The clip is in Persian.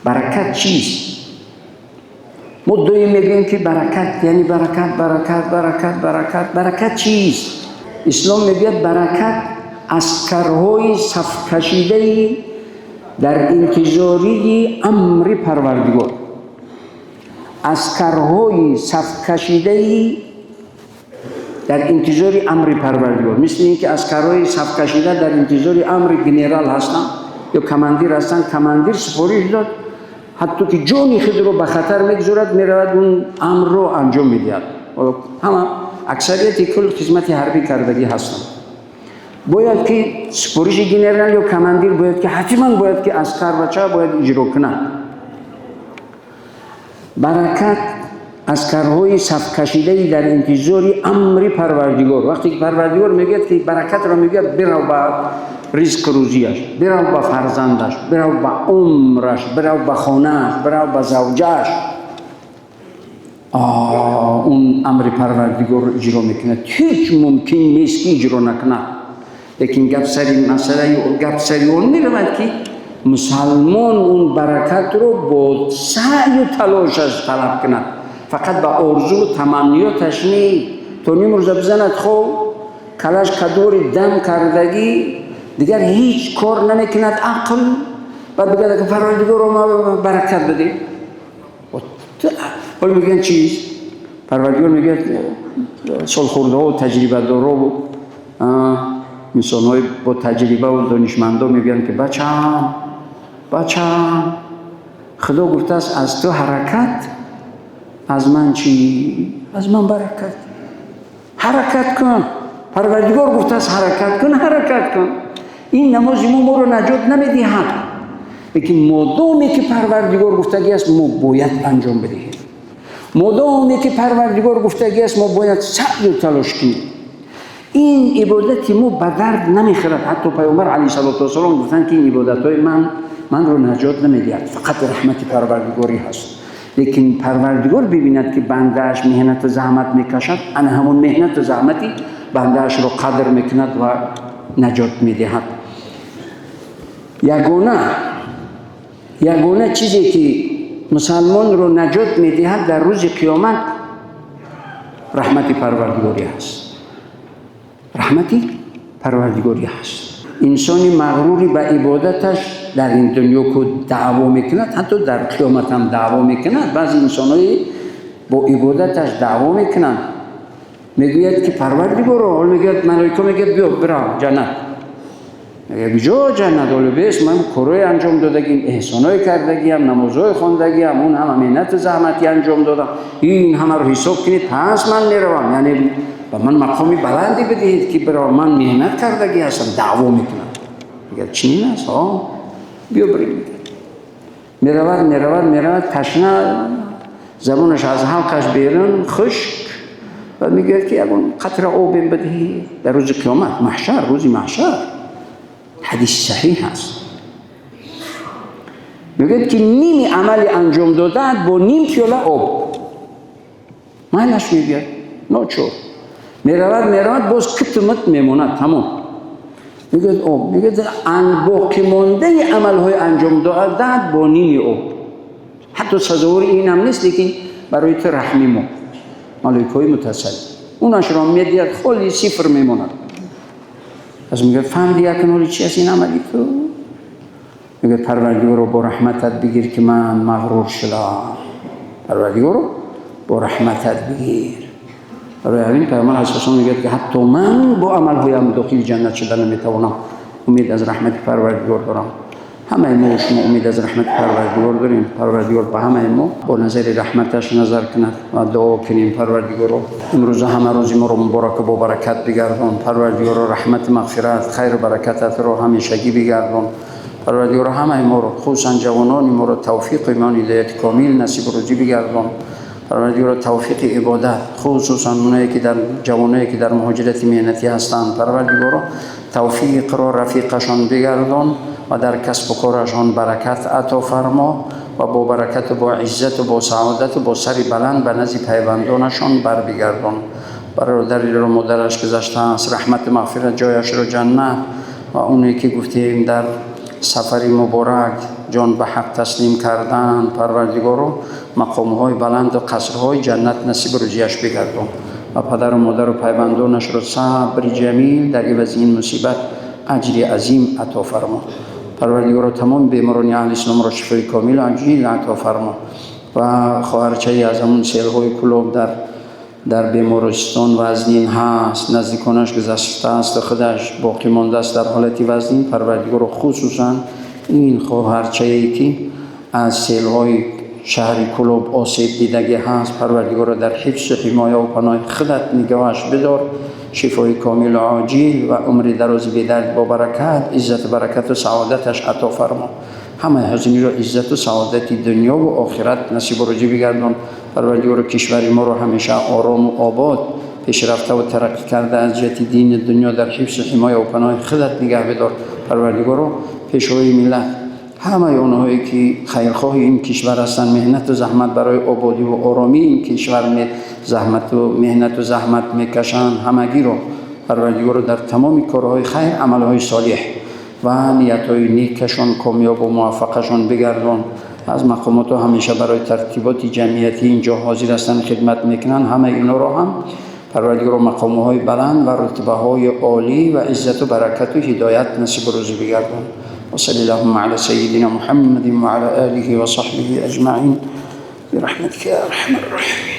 برکت چیست؟ ما دوی میگیم که برکت یعنی برکت چیست؟ اسلام میگه برکت عسکرهای صف کشیده در انتظاری امر پروردگار. عسکرهای صف کشیده در انتظار امر پروردگار، مثل اینکه عسکرهای صف کشیده در انتظار امر گنرال هستن یا کماندیر هستن. کماندیر سفارش داد، حتی که جان خود رو به خطر میگذارد، میرود اون امر رو انجام میدهد. همه اکثریت کل خدمت حربی کردگی هستن. باید که سفارش گنرال یا کماندیر باید که حتما باید که عسکر بچه باید اجرا کنند. برکت عسکرهای صف کشیده در انتظار امر پروردگار. وقتی که پروردگار میگه که برکت را میگه، برو با رزق روزیش، برو با فرزندش، برو با عمرش، برو با خانهش، برو با زوجش. اون امر پروردگار رو اجرا میکنه. هیچ ممکن نیست که اجرا نکنه. لیکن گپ سری اون میرود که مسلمان اون برکت رو با سعی و تلاشش طلب کند. فقط با آرزو و تمنیاتش نی. تو نیم روز بزند خوب کلش کدور دم کردگی دیگر هیچ کار نمیکند عقل. بعد بگه که پروردگار رو ما برکت بده. ولی میگن چیز؟ پروردگار میگه سال خورده ها و تجربه دارا و انسان های با تجربه و دانشمندا میگن که بچم خدا گفته است از تو حرکت، از من چی؟ از من برکت. حرکت کن. پروردگار گفته است حرکت کن. این نماز ما رو نجات نمیدهد. لیکن مادامی که پروردگار گفتگی است ما باید انجام بدهیم. مادامی که پروردگار گفتگی است ما باید سعی و تلاش کنیم. این عبادت ما به درد نمیخورد. حتی پیامبر علیه السلام گفتن که این عبادت‌های من رو نجات نمیدهد، فقط رحمت پروردگاری هست. لیکن پروردگار ببیند که بنده‌اش مهنت و زحمت میکشد، آن همون مهنت و زحمتی بنده‌اش رو قدر میکند و نجات میدهد. یگانه چیزی که مسلمان رو نجات میدهد در روز قیامت رحمت پروردگاری هست. رحمتی پروردگاری هست. انسانی مغروری به عبادتش در این دنیا که دعوا میکند، حتی در قیامت هم دعوا میکند. بعضی انسانایی با عبادتش دعوا میکنند، میگوید که پروردگار رو، حال میگوید ملائکه میگوید بیا برو جنت. میگه کجا جنت؟ حالا بیس من کارهای انجام دادگیم، احسانای کردگیم، نمازهای خواندگیم، اون همه مهنت زحمتی انجام دادم، این همه رو حساب کنید پس من میروم. یعنی با من مقامی بلندی بدهید که برای من مهنت کردگی هستم. دعوا میکنم. میگه چنین است بیا بریم. میرود تشنه، زبانش از حلقش بیرون خشک و میگه که اون قطره آب بدهی در روز قیامت، روز محشر. حدیث صحیح هست. میگه که نیم عمل انجام دادن با نیم پیاله آب معنیش میگه ناچور. میرود باز کتمت میموند تمام. میگه آب، میگه باقی مانده عملهای انجام دادن با نیم آب. حتی سزاوار این هم نیست، لیکن برای تو رحمی ما ملائکه‌های متصل اونش را میدید خالی صفر میموند. از میگه فهمیدی یکنولی چی است این عملی تو؟ میگه پروردگار رو با رحمتت بگیر که من مغرور شدم. پروردگار رو با رحمتت بگیر. برای همین پیامبر اساسا میگه که حتی من با عملهایم داخل جنت شدن نمیتوانم. امید از رحمت پروردگار دارم. همه ما شما امید از رحمت پروردگار داریم. پروردگار به همه ما با نظر رحمتش نظر کند و دعا کنیم پروردگار رو امروز همه روزی ما رو مبارک با برکت بگردان. پروردگار رو رحمت مغفرت خیر و برکتت رو همیشگی بگردان. پروردگار همه ما رو خصوصا جوانان ما رو توفیق ایمان هدایت کامل نصیب روزی بگردان. پروردگار توفیق عبادت خصوصا اونایی که در جوانایی که در مهاجرت مهنتی هستند، پروردگار توفیق را رفیقشان بگردان و در کسب و کارشان برکت عطا فرما و با برکت و با عزت و با سعادت و با سری بلند به نزد پیوندانشان بر بگردان. برادری رو مادرش گذشته است، رحمت مغفرت جایش رو جنت و اونی که گفتیم در سفری مبارک جان به حق تسلیم کردن. پروردگارا مقام‌های بلند و قصرهای جنت نصیب رضایش بگردان و پدر و مادر و پیوندانش را صبر جمیل در عوض این مصیبت اجر عظیم عطا فرما. پروردگارا تمام بیماران اهل اسلام را شفای کامل عاجل عطا فرما و خواهرچه از همون سیل‌های کلوب در بیمارستان وزنین هست، نزدیکانش گذشته است، خودش باقی مانده است در حالتی وزنین. پروردگارا خصوصا این خواهرچه‌ای که از سیل‌های شهر کلوب آسیب دیدگی هست، پروردگارا در حفظ و حمایه و پناه خودت نگاهش بدار، شفای کامل و عاجل و عمر دراز به درد با برکت، عزت برکت و سعادتش عطا فرما. همه حزنی را عزت و سعادت دنیا و آخرت نصیب و رجی بگردان. پروردگارا کشور ما را همیشه آرام و آباد، پیشرفته و ترقی کرده از جهت دین دنیا در حفظ و حمایه و پناه خودت نگه بدار. پروردگارا پیشوای ملت، همه آنهایی که خیرخواه این کشور هستند، مهنت و زحمت برای آبادی و آرامی این کشور مهنت و زحمت میکشند، همگی را پروردگارا در تمام کارهای خیر، عملهای صالح و نیتهای نیکشان کامیاب و موفقشان بگردان. از مقامات همیشه برای ترتیبات جمعیتی اینجا حاضر هستند، خدمت میکنند، همه اینا را هم پروردگارا مقامهای بلند و رتبه‌های عالی و عزت و برکت و هدایت نصیب و روزی بگردان. وصلی اللهم علی سیدنا محمد و علی آله و صحبه اجمعین برحمتک یا ارحم الراحمین.